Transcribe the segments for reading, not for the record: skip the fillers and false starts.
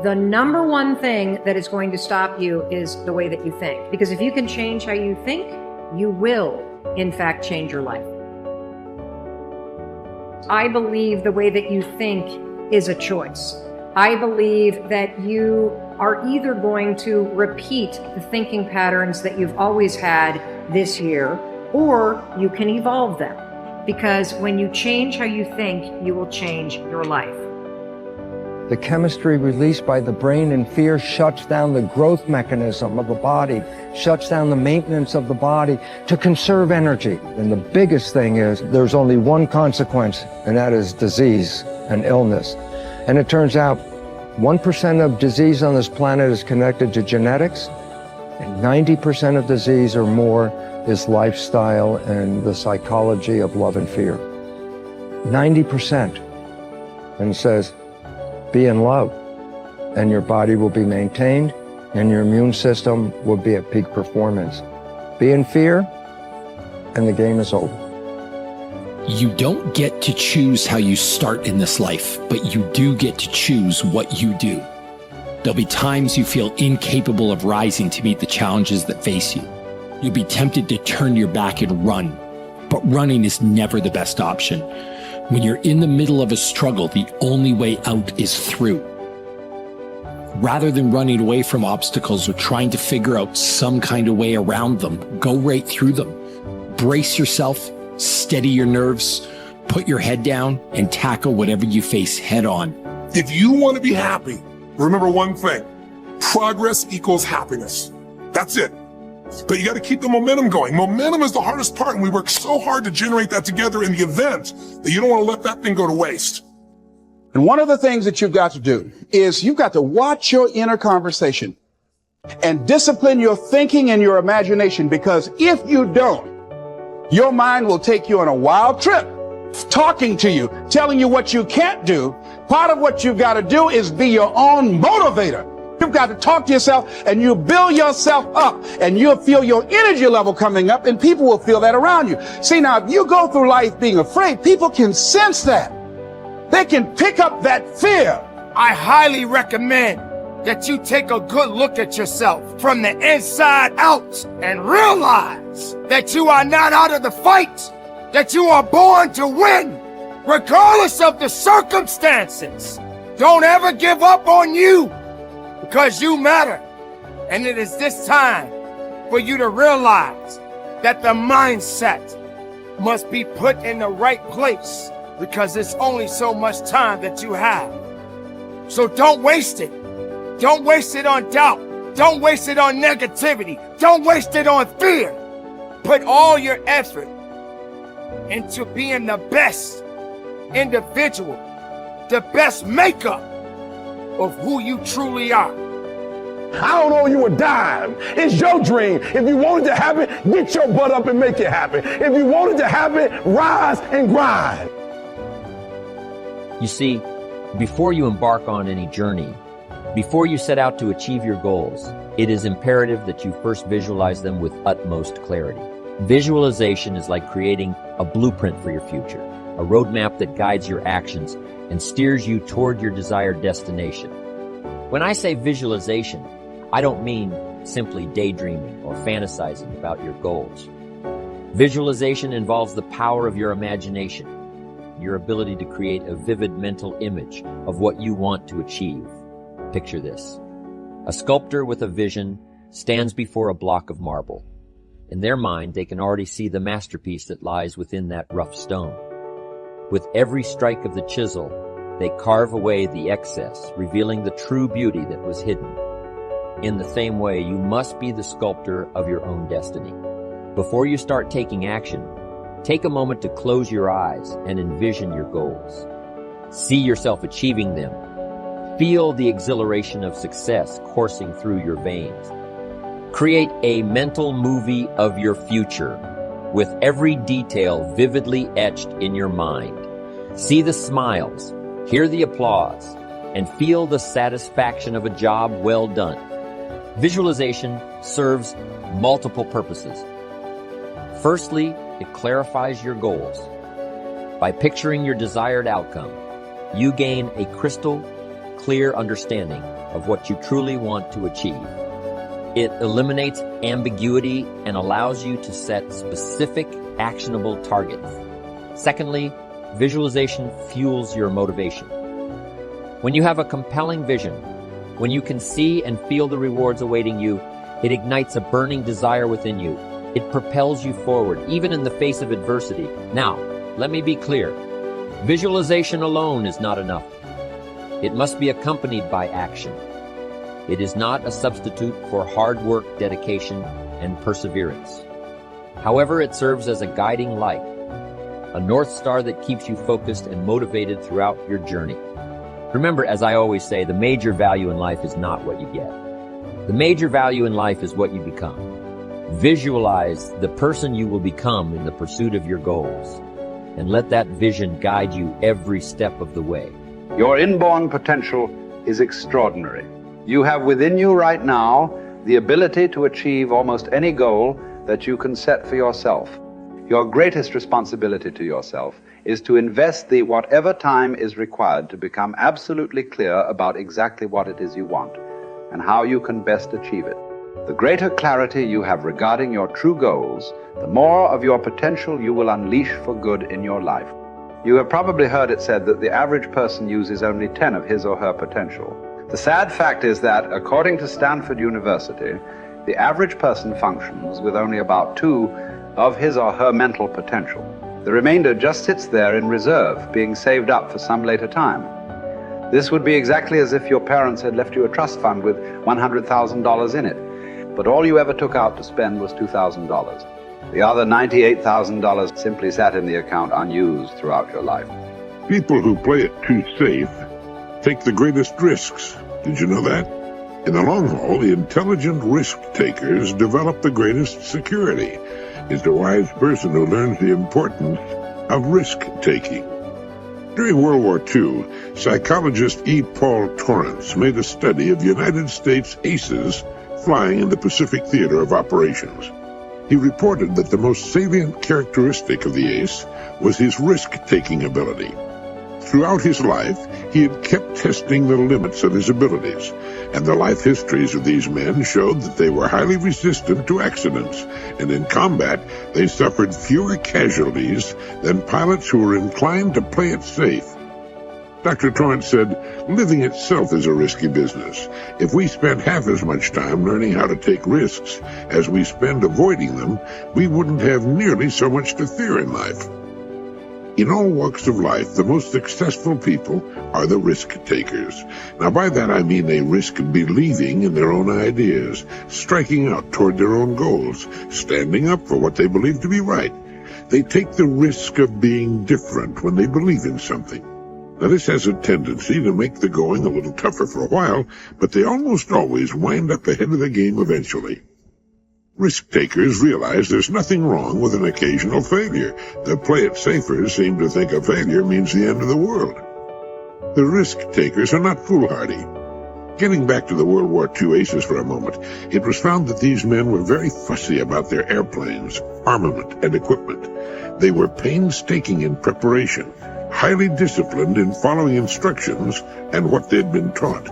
The number one thing that is going to stop you is the way that you think. Because if you can change how you think, you will, in fact, change your life. I believe the way that you think is a choice. I believe that you are either going to repeat the thinking patterns that you've always had this year, or you can evolve them. Because when you change how you think, you will change your life. The chemistry released by the brain in fear shuts down the growth mechanism of the body, shuts down the maintenance of the body to conserve energy. And the biggest thing is there's only one consequence, and that is disease and illness. And it turns out 1% of disease on this planet is connected to genetics, and 90% of disease or more is lifestyle and the psychology of love and fear. 90%. And it says, be in love, and your body will be maintained, and your immune system will be at peak performance. Be in fear, and the game is over. You don't get to choose how you start in this life, but you do get to choose what you do. There'll be times you feel incapable of rising to meet the challenges that face you. You'll be tempted to turn your back and run, but running is never the best option. When you're in the middle of a struggle, the only way out is through. Rather than running away from obstacles or trying to figure out some kind of way around them, go right through them. Brace yourself, steady your nerves, put your head down, and tackle whatever you face head on. If you want to be happy, remember one thing: progress equals happiness. That's it. But you got to keep the momentum going. Momentum is the hardest part, and we work so hard to generate that together in the event that you don't want to let that thing go to waste. And one of the things that you've got to do is you've got to watch your inner conversation and discipline your thinking and your imagination, because if you don't, your mind will take you on a wild trip, talking to you, telling you what you can't do. Part of what you've got to do is be your own motivator. You've got to talk to yourself, and you build yourself up, and you'll feel your energy level coming up, and people will feel that around you. See, now, if you go through life being afraid, people can sense that. They can pick up that fear. I highly recommend that you take a good look at yourself from the inside out and realize that you are not out of the fight, that you are born to win, regardless of the circumstances. Don't ever give up on you, because you matter. And it is this time for you to realize that the mindset must be put in the right place, because it's only so much time that you have. So don't waste it. Don't waste it on doubt. Don't waste it on negativity. Don't waste it on fear. Put all your effort into being the best individual, the best makeup of who you truly are. I don't owe you a dime. It's your dream. If you want it to happen, get your butt up and make it happen. If you want it to happen, rise and grind. You see, before you embark on any journey, before you set out to achieve your goals, it is imperative that you first visualize them with utmost clarity. Visualization is like creating a blueprint for your future, a roadmap that guides your actions and steers you toward your desired destination. When I say visualization, I don't mean simply daydreaming or fantasizing about your goals. Visualization involves the power of your imagination, your ability to create a vivid mental image of what you want to achieve. Picture this. A sculptor with a vision stands before a block of marble. In their mind, they can already see the masterpiece that lies within that rough stone. With every strike of the chisel, they carve away the excess, revealing the true beauty that was hidden. In the same way, you must be the sculptor of your own destiny. Before you start taking action, take a moment to close your eyes and envision your goals. See yourself achieving them. Feel the exhilaration of success coursing through your veins. Create a mental movie of your future, with every detail vividly etched in your mind. See the smiles, hear the applause, and feel the satisfaction of a job well done. Visualization serves multiple purposes. Firstly, it clarifies your goals. By picturing your desired outcome, you gain a crystal clear understanding of what you truly want to achieve. It eliminates ambiguity and allows you to set specific, actionable targets. Secondly, visualization fuels your motivation. When you have a compelling vision, when you can see and feel the rewards awaiting you, it ignites a burning desire within you. It propels you forward, even in the face of adversity. Now, let me be clear. Visualization alone is not enough. It must be accompanied by action. It is not a substitute for hard work, dedication, and perseverance. However, it serves as a guiding light, a North Star that keeps you focused and motivated throughout your journey. Remember, as I always say, the major value in life is not what you get. The major value in life is what you become. Visualize the person you will become in the pursuit of your goals, and let that vision guide you every step of the way. Your inborn potential is extraordinary. You have within you right now the ability to achieve almost any goal that you can set for yourself. Your greatest responsibility to yourself is to invest the whatever time is required to become absolutely clear about exactly what it is you want and how you can best achieve it. The greater clarity you have regarding your true goals, the more of your potential you will unleash for good in your life. You have probably heard it said that the average person uses only 10 of his or her potential. The sad fact is that, according to Stanford University, the average person functions with only about 2 of his or her mental potential. The remainder just sits there in reserve, being saved up for some later time. This would be exactly as if your parents had left you a trust fund with $100,000 in it, but all you ever took out to spend was $2,000. The other $98,000 simply sat in the account unused throughout your life. People who play it too safe take the greatest risks. Did you know that? In the long haul, the intelligent risk takers develop the greatest security. It's the wise person who learns the importance of risk-taking. During World War II, psychologist E. Paul Torrance made a study of United States aces flying in the Pacific Theater of Operations. He reported that the most salient characteristic of the ace was his risk-taking ability. Throughout his life, he had kept testing the limits of his abilities, and the life histories of these men showed that they were highly resistant to accidents, and in combat, they suffered fewer casualties than pilots who were inclined to play it safe. Dr. Torrance said, living itself is a risky business. If we spent half as much time learning how to take risks as we spend avoiding them, we wouldn't have nearly so much to fear in life. In all walks of life, the most successful people are the risk takers. Now, by that I mean they risk believing in their own ideas, striking out toward their own goals, standing up for what they believe to be right. They take the risk of being different when they believe in something. Now, this has a tendency to make the going a little tougher for a while, but they almost always wind up ahead of the game eventually. Risk-takers realize there's nothing wrong with an occasional failure. The play-it-safers seem to think a failure means the end of the world. The risk-takers are not foolhardy. Getting back to the World War II aces for a moment, it was found that these men were very fussy about their airplanes, armament, and equipment. They were painstaking in preparation, highly disciplined in following instructions and what they'd been taught.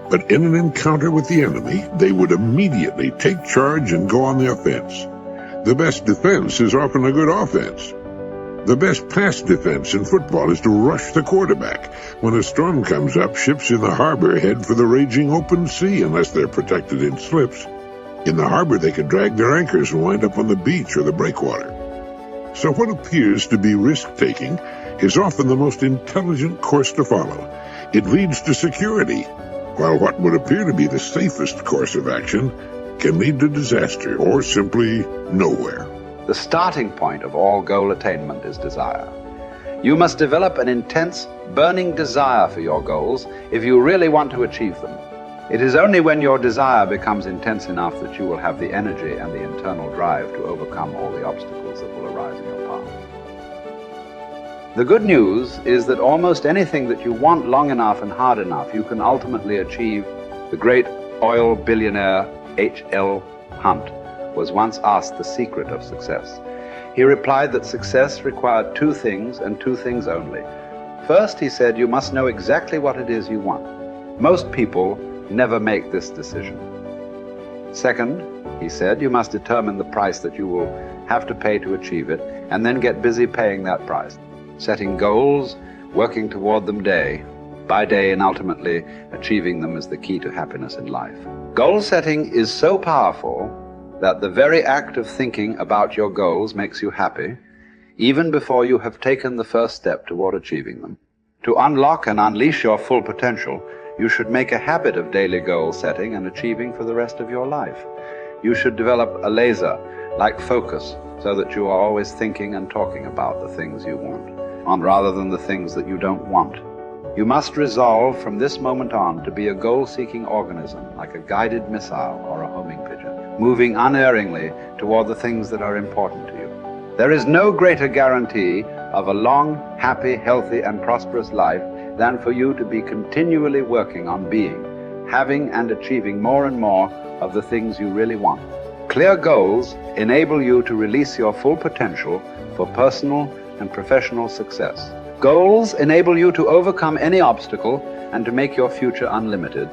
But in an encounter with the enemy, they would immediately take charge and go on the offense. The best defense is often a good offense. The best pass defense in football is to rush the quarterback. When a storm comes up, ships in the harbor head for the raging open sea unless they're protected in slips. In the harbor, they can drag their anchors and wind up on the beach or the breakwater. So what appears to be risk-taking is often the most intelligent course to follow. It leads to security, while what would appear to be the safest course of action can lead to disaster or simply nowhere. The starting point of all goal attainment is desire. You must develop an intense, burning desire for your goals if you really want to achieve them. It is only when your desire becomes intense enough that you will have the energy and the internal drive to overcome all the obstacles that will arise in your path. The good news is that almost anything that you want long enough and hard enough, you can ultimately achieve. The great oil billionaire H.L. Hunt was once asked the secret of success. He replied that success required 2 things and 2 things only. First, he said, you must know exactly what it is you want. Most people never make this decision. Second, he said, you must determine the price that you will have to pay to achieve it, and then get busy paying that price, setting goals, working toward them day by day, and ultimately achieving them is the key to happiness in life. Goal setting is so powerful that the very act of thinking about your goals makes you happy, even before you have taken the first step toward achieving them. To unlock and unleash your full potential, you should make a habit of daily goal setting and achieving for the rest of your life. You should develop a laser-like focus so that you are always thinking and talking about the things you want, rather than the things that you don't want. You must resolve from this moment on to be a goal-seeking organism, like a guided missile or a homing pigeon, moving unerringly toward the things that are important to you. There is no greater guarantee of a long, happy, healthy, and prosperous life than for you to be continually working on being, having, and achieving more and more of the things you really want. Clear goals enable you to release your full potential for personal and professional success. Goals enable you to overcome any obstacle and to make your future unlimited.